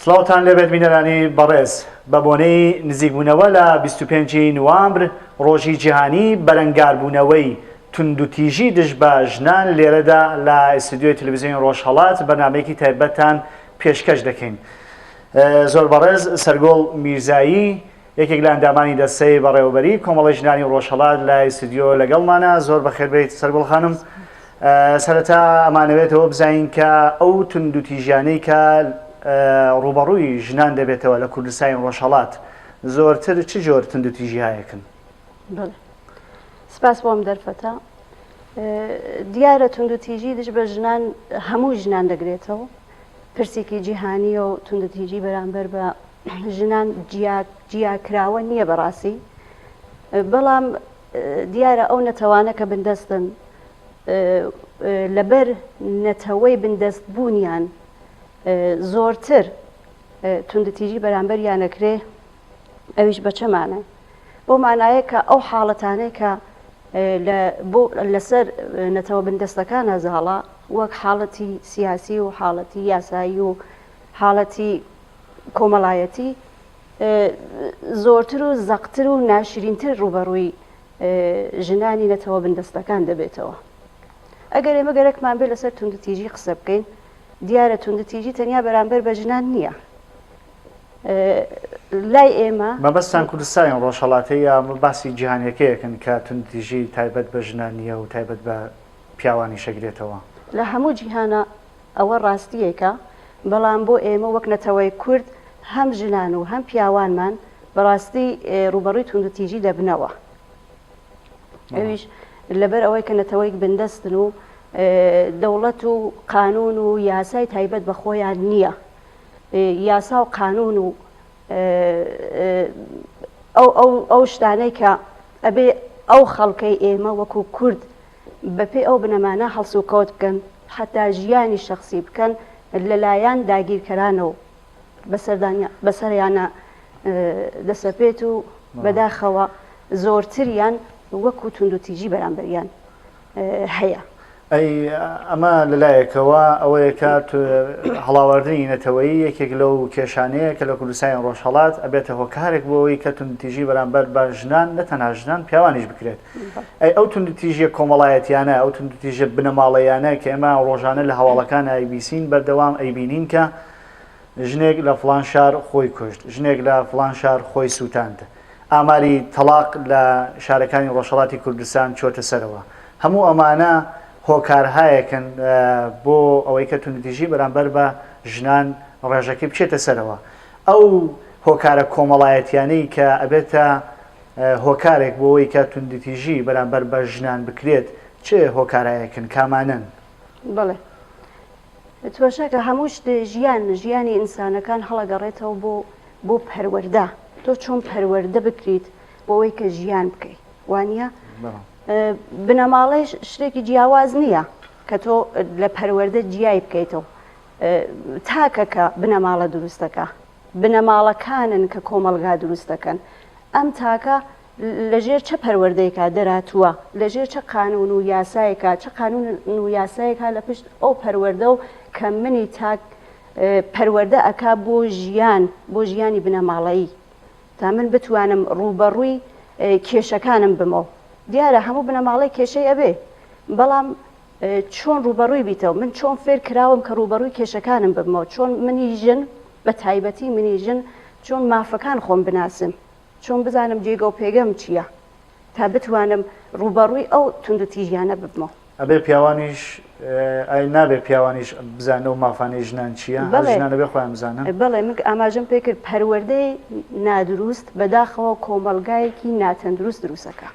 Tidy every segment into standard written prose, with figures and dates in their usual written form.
سڵاوتان لەبێت بینەرانی بەڕێز بە بۆنەی نزیکبوونەوە لە 25 نوامبر ڕۆژی جیهانی بەرەنگاربوونەوەی توندوتیژی دژ بە ژنان لێرەدا لە ئستودیۆی تەلەڤیزیۆنی ڕۆژهەڵات بەنامەیەکی تایبەتتان پێشکەش دەکەین. زۆر بەڕێز سەرگۆڵ میرزایی یەکێک لە ئەندامانی دەستەی بەڕێوەبەری کۆمەڵی ژنانی ڕۆژهەڵات لە ئستودیۆ لەگەڵمانە. زۆر بەخێربێیت سەرگۆڵ خانم. سەرەتا ئەمانەوێتەوە بزانین کە ئەو توندوتیژیانەی کە ڕوبەڕووی ژنان دەبێتەوە لە کوردستانی ڕۆژهەڵات زۆرتر چ جۆر توندوتیژی هەیەکن؟ سپاس بۆم دەرفەتە. دیارە توندوتیژی دژ بە ژنان هەموو ژنان دەگرێتەوە. پرسێکی جیهانی و توندوتیژی بەرامبەر بە ژنان جیاکراوە نییە بەڕاستی، بەڵام دیارە ئەو نەتەوانە کە بندەستن لەبەر نەتەوەی بندەست بوونیان زۆرتر توندوتیژی بەرامبەر یانەکرێ. ئەویش بە چەمانە؟ بۆ مانایە کە ئەو حاڵەتانەی کە لەسەر نەتەوە بندەستەکان ئەزاڵە وەک حاڵەتی سیاسی و حاڵەتی یاسایی و حاڵەتی کۆمەڵایەتی زۆرتر و زەقتر و ناشرینتر ڕوبەڕووی ژنانی نەتەوە بندەستەکان دەبێتەوە. ئەگەر ئێمە گەرەکمان بێت لەسەر توندوتیژی قسە بکەین، دیارە توندوتیژی تەنیا بەرامبەر بە ژنان نییە. لای ئێمە مەبەستان کوردستانی ڕۆژهەڵاتی یا باسی جیهانیەکەیەکن کە توندوتیژی تایبەت بە ژنان نییە و تایبەت بە پیاوانی شەگرێتەوە. لە هەموو جیهانە ئەوە ڕاستیەکە، بەڵام بۆ ئێمە وەک نەتەوەی کورد هەم ژنان و هەم پیاوانمان بەڕاستی ڕوبەڕووی توندوتیژی دەبنەوە. ئەویش لەبەر ئەوەی کە نەتەوەی بندەستن و دەوڵەت و قانون و یاسای تایبەت بە خۆیان نییە. یاسا و قانون و ئەو شتانەی کە ئەبێ ئەو خەڵکەی ئێمە وەکو کورد بەپێ ئەو بنەمانە هەڵسوکەوت بکەن، حتا ژیانی شخصی بکەن لەلایەن داگیرکەرانە و بەسەریانە دەسەپێت و بەداخەوە زۆرتریان وەکو توندوتیژی بەرامبەریان هەیە. ئەمە لەلایەکەوە ئەوەیە کە هەڵاوەردنی نەتەوەیی یەکێک لەو کێشانەیە کە لە کوردستانی ڕۆژهەڵات ئەبێتە هۆکارێک بۆ ئەوەی کە توندوتیژی بەرامبەر بە ژنان نەتەنها ژنان پیاوانیش بکرێت. ئەو توندوتیژیە کۆمەڵایەتیانە، ئەو توندوتیژە بنەماڵەیانە کە ئێمە ڕۆژانە لە هەواڵەکان ئایبیسین بەردەوام ئەیبینین کە ژنێک لە فڵان شار خۆی کوشت، ژنێک لە فڵان شار خۆی سووتاند، ئاماری تەلاق لە شارەکانی ڕۆژهەڵاتی کوردستان چۆتە سەرەوە. هەموو ئەمانە هۆکارهایەکن بۆ ئەوەی کە توندوتیژی بەرامبەر بە ژنان ڕێژەکەی بچێتە سەرەوە. ئەو هۆکارە کۆمەڵایەتیانەی کە ئەبێتە هۆکارێک بۆ ئەوەی کە توندوتیژی بەرامبەر بە ژنان بکرێت چێ هۆکارایەکن کامانن؟ بڵێ توەشەکە هەموو ژیانی ئینسانەکان هەڵەگەڕێتەوە بۆ پەروەردە. تۆ چۆن پەروەردە بکریت بۆ ئەوەی کە ژیان بکەیت، وانە بنەماڵەی شتێکی جیاواز نییە کە تۆ لە پەروەردە جیای بکەیتەوە. تاکەکە بنەماڵە دروستەکە، بنەماڵەکانن کە کۆمەلگا دروستەکەن. ئەم تاکە لەژێر چه پەروەردەیەکە دەراتووە، لەژێر چه قانون و یاسایەکە، چه قانون و یاسایەکە لە پشت ئەو پەروەردە و کە منی تاک پەروەردە ئەکا بۆ ژیانی بنەماڵەیی تا من بتوانم ڕوبەڕووی کێشەکانم بمەوە. دیارە هەموو بنەماڵی کێشەی ئەبێ، بەڵام چۆن ڕوبەڕووی بیتەوە، من چۆن فێر کراوم کە ڕوبەڕووی کێشەکانم ببمەوە، چۆن منی ژن بە تایبەتی منی ژن چۆن مافەکان خۆم بناسم، چۆن بزانم جێگە و پێگەم چییە تا بتوانم ڕوبەڕووی ئەو توندوتیژیانە ببمەوە. ئەبێ پیاوانیش نابێ پیاوانیش بزانە و مافانەی ژنان چییە؟ ژنانە بێ خۆیان بزانە. بەڵێ من ئاماژەم پێ کرد پەروەردەی نادروست بەداخەوە کۆمەلگایەکی ناتەندروست دروستەکە.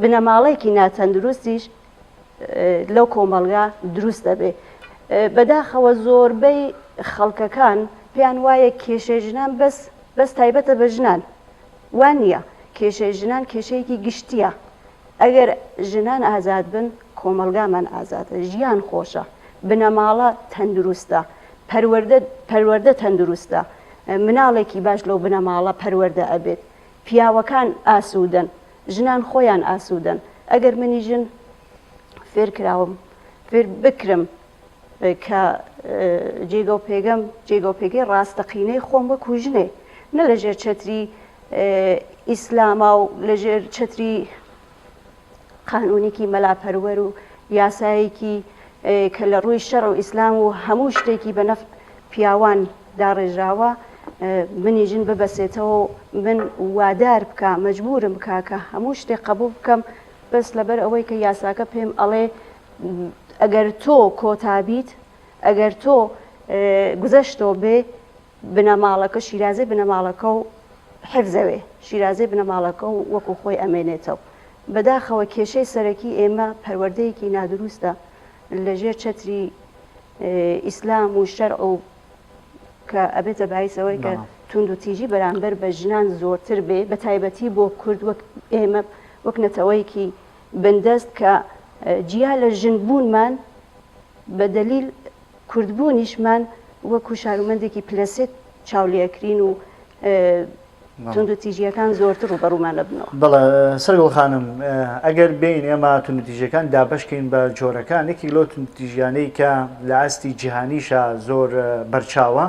بنەماڵەیەکی ناتەندروستیش لەو کۆمەلگا دروست دەبێ. بەداخەوە زۆربەی خەڵکەکان پێیان وایە کێشەی ژنان بەس تایبەتە بە ژنان، وان نییە. کێشەی ژنان کێشەیەکی گشتیە. ئەگەر ژنان ئازاد بن کۆمەلگامان ئازادە، ژیان خۆشە، بنەماڵە تەندروستە، پەروەردە تەندروستە، مناڵێکی باش لەو بنەماڵە پەروەردە ئەبێت، پیاوەکان ئاسوودن، ژنان خۆیان ئاسوودن. ئەگەر منی ژن فێر کراوم، فێر بکرم کە جێگە و پێگەم جێگە و پێگەی ڕاستەقینەی خۆم بە کوژنێ نە لەژێر چەتری ئیسلاما و لەژێر چەتری قانونێکی مەلاپەروەر و یاسایەکی کە لە ڕووی شەڕ و ئیسلام و هەموو شتێکی بە نەف پیاوان داڕێژراوە منیژن ببەسێتەوە من وادار بکە مەجبورم بکە کە هەموو شتێک قبول بکەم بەس لەبەر ئەوەی کە یاساکە پێم ئەڵێ ئەگەر تۆ کۆتابیت ئەگەر تۆ گوزەشتۆ بێ بنەماڵەکە شیرازەی بنەماڵەکە و حفزەوێ شیرازەی بنەماڵەکە و وەکو خۆی ئەمێنێتەوە بەداخەوە کێشەی سەرەکی ئێمە پەروەردەیەکی نادروستە لەژێر چەتری ئیسلام و شەرع و کە ئەبێتە باعیسەوەی کە توند و تیژی بەرامبەر بە ژنان زۆرتر بێ بە تایبەتی بۆ کورد وەک ئێمە وەک نەتەوەیەکی بندەست کە جیا لە ژنبوونمان بە دەلیل کوردبوونیشمان وەکو شارومەندێکی پلەسێت چاولێکرین و تند و تیژیەکان زۆرتر و بەڕوومان لەبنەوە. بەڵێ سەرگەڵ خانم ئەگەر بین ئێمە تونوتیژەکان دابشکەین بە جۆرەکان یەکی لۆ تونوتیژیانەی کە لە ئاستی جیهانیشە زۆر بەرچاوە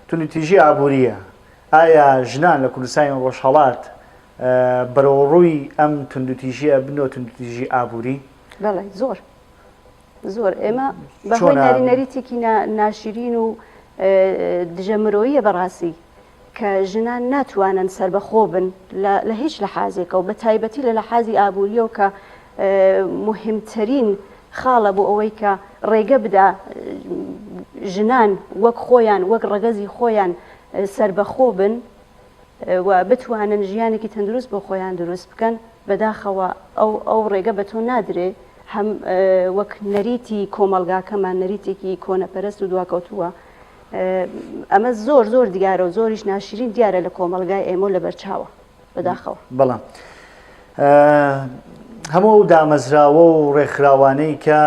تونوتیژی ئابووریە. ئایا ژنان لە کوردستانی ڕۆژهەڵات بەرەوڕووی ئەم تونوتیژیە بنەوە تونوتیژی ئابووری؟ بەڵێ زۆر زۆر ئێمە بەهۆی نەریتێکی ناشرین و دژە مرۆییە بەڕاستی کە ژنان ناتوانن سربەخۆ بن لە هیچ لە حازێکە و بە تایبەتی لە حازی ئابووریە و کە مهمترین خاڵە بۆ ئەوەی کە ڕێگە بدا ژنان وەک خۆیان وەک ڕەگەزی خۆیان سربەخۆ بن و بتوانن ژیانێکی تەندروست بۆ خۆیان دروست بکەن بەداخەوە ئەو ڕێگە بە تۆ نادرێ هەم وەک نەریتی کۆمەلگاکەمان نەریتێکی کۆنەپەرست و دواکەوتووە ئەمە زۆر زۆر دیارە و زۆریش ناشرین دیارە لە کۆمەلگای ئێمە لە بەرچاوە بەداخەوە. بەڵام هەموو دامەزراوە و ڕێکخراوانەی کە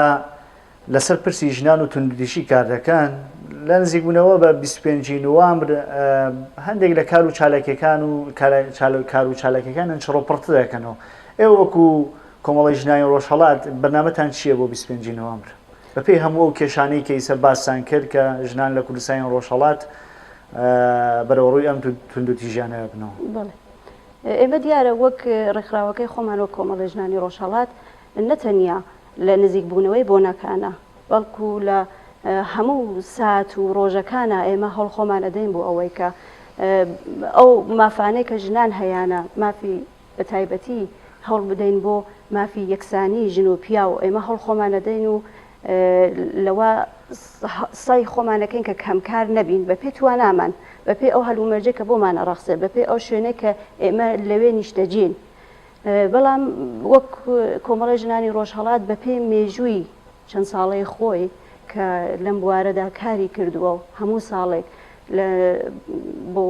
لەسەر پرسی ژنان و توندوتیژی کار دەکەن لە نزیکبوونەوە بە 25 نوامبر هەندێک لە کار و چالاکیەکان و کار و چالاکیەکان چڕۆپڕتە دەکەنەوە. ئێوە وەکو کۆمەڵی ژنانی ڕۆژهەڵات بەرنامەتان چییە بۆ 25 نوامبر؟ بەپێی هەموو ئەو کێشانەی کە ئیسەر باسان کرد کە ژنان لە کوردستانی ڕۆژهەڵات بەرەوڕووی ئەم توندوتیژیانە بنەوە. بەڵێ ئێمە دیارە وەک ڕێکخراوەکەی خۆمان وەک کۆمەڵی ژنانی ڕۆژهەڵات نەتەنیا لە نزیکبوونەوەی بۆنەکانە بەڵکو لە هەموو سات و ڕۆژەکانە ئێمە هەڵخۆمان ئەدەین بۆ ئەوەی کە ئەو مافانەی کە ژنان هەیەە مافی بە تایبەتی هەڵ بدەین بۆ مافی یەکسانی ژن و پیا و ئێمە هەڵخۆمان ئەدەین و لەوە سای خۆمانەکەین کە کەمکار نەبین بە پێ توانامان بە پێ ئەو هەلومەرجە کە بۆمانە ڕەخسێ بە پێ ئەو شوێنە کە ئێمە لەوێ نیشتەجین. بەڵام وەک کۆمەڵی ژنانی ڕۆژهەڵات بە پێی مێژووی چەند ساڵەی خۆی کە لەم بوارەدا کاری کردووە و هەموو ساڵێک بۆ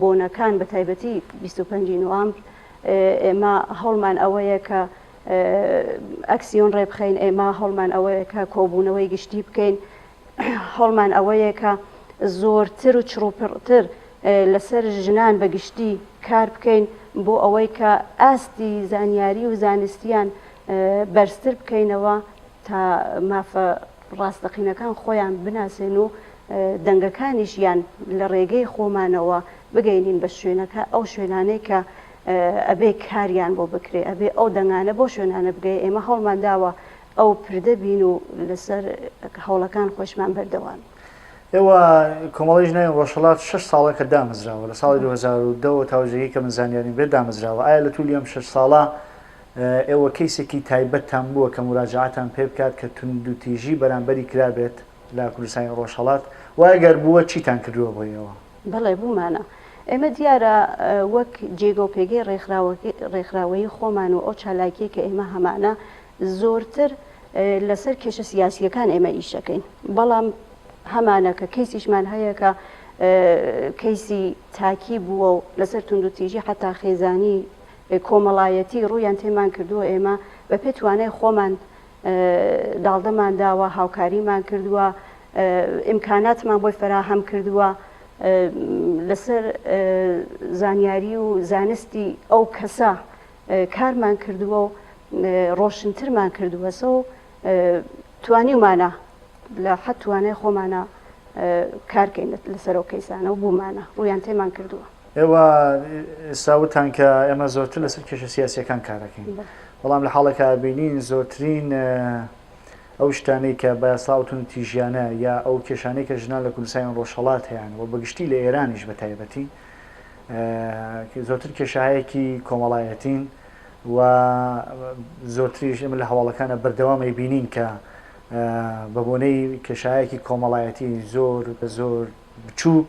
بۆنەکان بە تایبەتی 25 نوامبر ئێمە هەوڵمان ئەوەیە کە ئەکسیۆن ڕێبخەین ئێمە هەڵمان ئەوەیە کە کۆبوونەوەی گشتی بکەین هەڵمان ئەوەیە کە زۆرتر و چڕوپڕتر لەسەر ژنان بەگشتی کار بکەین بۆ ئەوەی کە ئاستی زانیاری و زانستیان بەرزتر بکەینەوە تا مافە ڕاستەقینەکان خۆیان بناسێن و دەنگەکانیشیان لە ڕێگەی خۆمانەوە بگەینین بە شوێنەکە ئەو شوێنانەی کە ئەبێ کاریان بۆ بکرێ ئەبێ ئەو دەنگانە بۆ شوێنانە بگەی ئێمە هەڵمان داوە ئەو پردە بین و لەسەر هەوڵەکان خۆشمان بەردەوان. ئێوە کۆمەڵی ژنانی ڕۆژهەڵات 6 ساڵە کە دامەزراوە لە ساڵی 2010 تاوژەیەی کە من زانیاری بێت دامەزراوە. ئایا لە توولی ئەم 6 ساڵە ئێوە کەیسێکی تایبەتتان بووە کە مراجعاتان پێ بکات کە توندوتیژی بەرامبەری کرابێت لە کوردستانی ڕۆژهەڵات وایگەر بووە چیتان کردووە بۆ ئێوە؟ بەڵێ بوومانە ئێمە دیارە وەک جێگە و پێگەی ڕێکخراوەیی خۆمان و ئەو چالاکیە کە ئێمە هەمانە زۆرتر لەسەر کێشە سیاسیەکان ئێمە ئیشەکەین بەڵام هەمانە کە کەیسیشمان هەیە کە کەیسی تاکی بووە و لەسەر توندوتیژی حتا خێزانی کۆمەڵایەتی ڕوویان تێمان کردووە ئێمە بە پێ توانای خۆمان داڵدەمان داوە هاوکاریمان کردووە ئیمکاناتمان بۆی فراهەم کردووە لەسەر زانیاری و زانستی ئەو کەسە کارمان کردووە و ڕۆشنترمان کردووە سە و توانیمانە لە حەتوانەی خۆمانە کارکەین لەسەر ئەو کەیسانە و بوومانە ڕویان تێمان کردووە. ئێوە ئێستاوتان کە ئێمە زۆرتر لەسەر کێشە سیاسیەکان کارەکەین، بەڵام لە حاڵێکا بینین زۆرترین ئەو شتانەی کە بە یاساوتون تیژیانە یا ئەو کێشانەی کە ژنان لە کوردستان ڕۆژهەڵات هەیەن و بەگشتی لە ئێرانیش بە تایبەتی زۆرتر کێشەهایەکی کۆمەڵایەتین و زۆرتریش ئێمە لە هەواڵەکانە بەردەوامی بینین کە بە بۆنەی کێشایەکی کۆمەڵایەتی زۆر بە زۆر بچووک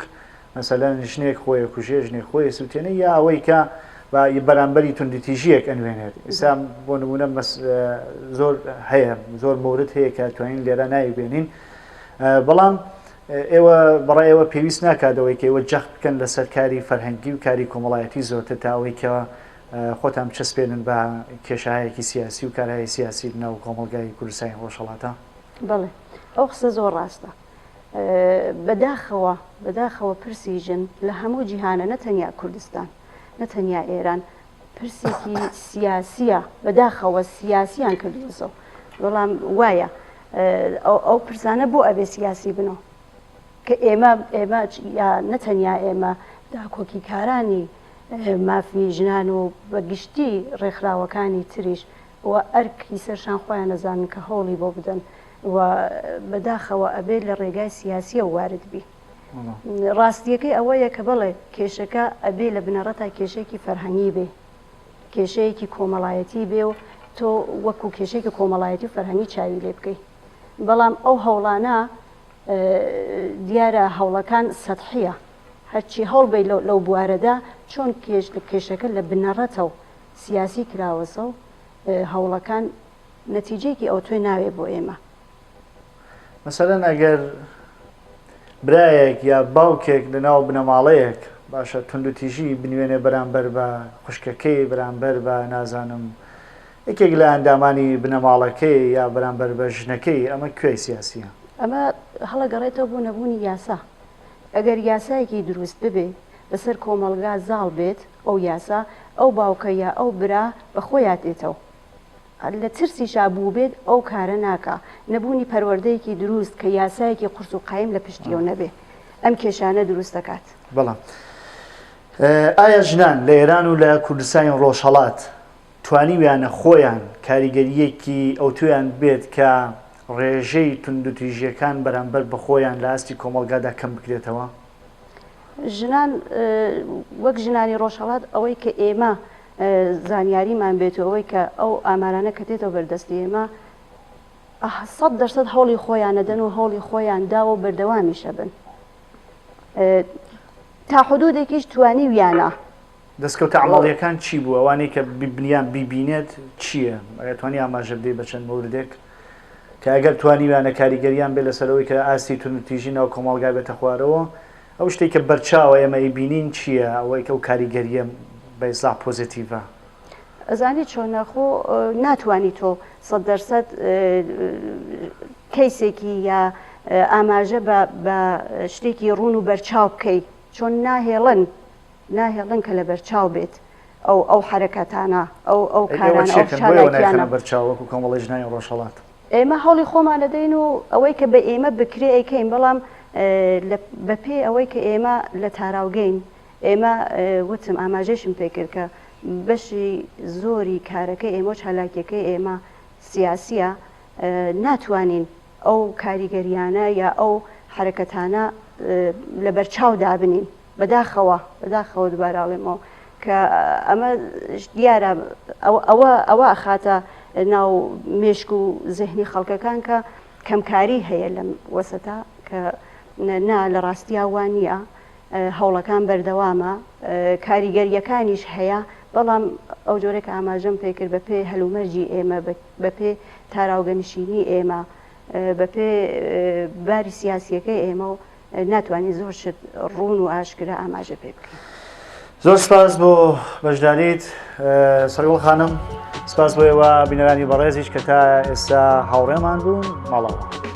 مەسەلەن ژنێک خۆی کوژێ ژنێک خۆی سووتێنە یا ئەوەی کە بەرامبەری توندتیژیەک ئەنوێنێت. ئێستا بۆ نمونە زۆر هەیە زۆر مورد هەیە کە توانین لێرە نایبێنین، بەڵام ئێوە بەڕای ئێوە پێویست ناکاتەوەی کە ئێوە جەخت بکەن لەسەر کاری فەرهەنگی و کاری کۆمەڵایەتی زۆرتر تا ئەوەی کە خۆتان بچەسپێنن بە کێشەهایەکی سیاسی و کارهای سیاسی ناو کۆمەلگای کوردستانی ڕۆژهەڵاتە. بەڵێ ئەو قسە زۆر ڕاستە. بەداخەوە پرسی ژن لە هەموو جیهانە نەتەنیا کوردستان نەتەنیا ئێران پرسێکی سیاسیە، بەداخەوە سیاسیان کردووەسەوە، بەڵام وایە ئەو پرسانە بۆ ئەبێ سیاسی بنەوە کە ئێمە نەتەنیا ئێمە داکۆکی کارانی مافی ژنان و بەگشتی ڕێکخراوەکانی تریش و ئەرکی سەرشان خۆیان نەزانن کە هەوڵی بۆ بدەن و بەداخەوە ئەبێت لە ڕێگای سیاسیە وارد بی. ڕاستیەکەی ئەوەیە کە بڵێ کێشەکە ئەبێ لە بنەڕەتا کێشەیەکی فەرهەنگی بێ، کێشەیەکی کۆمەڵایەتی بێ و تۆ وەکو کێشەیەکی کۆمەڵایەتی و فەرهەنگی چاوی لێ بکەیت. بەڵام ئەو هەوڵانە دیارە هەوڵەکان سەتحیە، هەرچی هەوڵ بێ لەو بوارەدا چۆن کێشەکە لە بنەڕەتە و سیاسی کراوەسە و هەوڵەکان نەتیجەیەکی ئەو توێ ناوێ بۆ ئێمە. مەسەلەن ئەگەر برایەک یا باوکێک لەناو بنەماڵەیەک باشە توندوتیژی بنوێنێ بەرامبەر بە خوشکەکەی بەرامبەر بە نازانم یەکێک لە ئەندامانی بنەماڵەکەی یا بەرامبەر بە ژنەکەی، ئەمە کوێی سیاسیە؟ ئەمە هەڵەگەڕێتەوە بۆ نەبوونی یاسا. ئەگەر یاسایەکی دروست ببێ لەسەر کۆمەلگا زاڵ بێت ئەو یاسا ئەو باوکە یا ئەو برا بە خۆیان دێتەوە، لە ترسیشا بوو بێت ئەو کارە ناکە، نەبوونی پەروەردەیەکی دروست کە یاسایەکی قورس و قایم لە پشتیەوە نەبێ ئەم کێشانە دروست دەکات. بەڵام ئایا ژنان لە ئێران و لە کوردستانی ڕۆژهەڵات توانیویانە خۆیان کاریگەریەکی ئەو تویان بێت کە ڕێژەی توندوتیژیەکان بەرامبەر بە خۆیان لە ئاستی کۆمەلگادا کەم بکرێتەوە؟ ژنان وەک ژنانی ڕۆژهەڵات ئەوەی کە ئێمە زانیاریمان بێت و ئەوەی کە ئەو ئامارانە کە تێتەوە بەردەستی ئێمە 100% هەوڵی خۆیانە دەن و هەوڵی خۆیان داوە و بەردەوامیشە بن تا حدودێکیش توانی ویانە. دەستکەوتە عەمەڵیەکان چی بوو؟ ئەوانەی کە بنیان بیبینێت چییە؟ توانی ئاماژە بدەیت بە چەند موردێک کە ئەگەر توانیویانە کاریگەریان بێت لەسەرەوەی کە ئاستی توندوتیژی ناو کۆمەڵگا بێتە خوارەوە، ئەو شتێک کە بەرچاوە ئێمە ئەیبینین چییە؟ ئەوەی کە ئەو کاریگەریە بەیزا پۆزیتیڤە. ئەزانی چۆنەخۆ ناتوانی تۆ 100% کەیسێکی یا ئاماژە بە شتێکی ڕوون و بەرچاو بکەیت، چۆن ناهێڵن کە لە بەرچاو بێت ئەو حرەکەتانە ئەو کارانە ئەو شارەکیانە بەرچاوەکو کۆمەڵی ژنانی ڕۆژهەڵات. ئێمە هەوڵی خۆمان دەدەین و ئەوەی کە بە ئێمە بکرێ ئەیکەین، بەڵام بەپێ ئەوەی کە ئێمە لە تاراوگەین ئێمە وتم ئاماژەشم پێکرد کە بەشی زۆری کارەکەی ئێمە چالاکیەکەی ئێمە سیاسیە، ناتوانین ئەو کاریگەریانە یا ئەو حرەکەتانە لە بەرچاو دابنین. بەداخەوە دووباراڵێمەوە کە ئەمە دیارە ئەوە ئەخاتە ناو مێشک و زەهنی خەڵکەکان کە کەمکاری هەیە لەم وەسەتا کە نا لە ڕاستیا وان نییە، هەوڵەکان بەردەوامە، کاریگەریەکانیش هەیە، بەڵام ئەو جۆرێک ئاماژەم پێکرد بە پێ هەلومەرجی ئێمە، بە پێ تاراوگەنشینی ئێمە، بە پێ باری سیاسیەکەی ئێمە و ناتوانانی زۆر شت ڕوون و ئاشکرا ئاماژە پێ بکەین. زۆر سپاس بۆ بەشداریت سەرگوڵ خانم، سپاس بۆ ئێوە بینەرانی بەڕێزیش کە تا ئێستا هاوڕێمان بوون. ماڵاوە.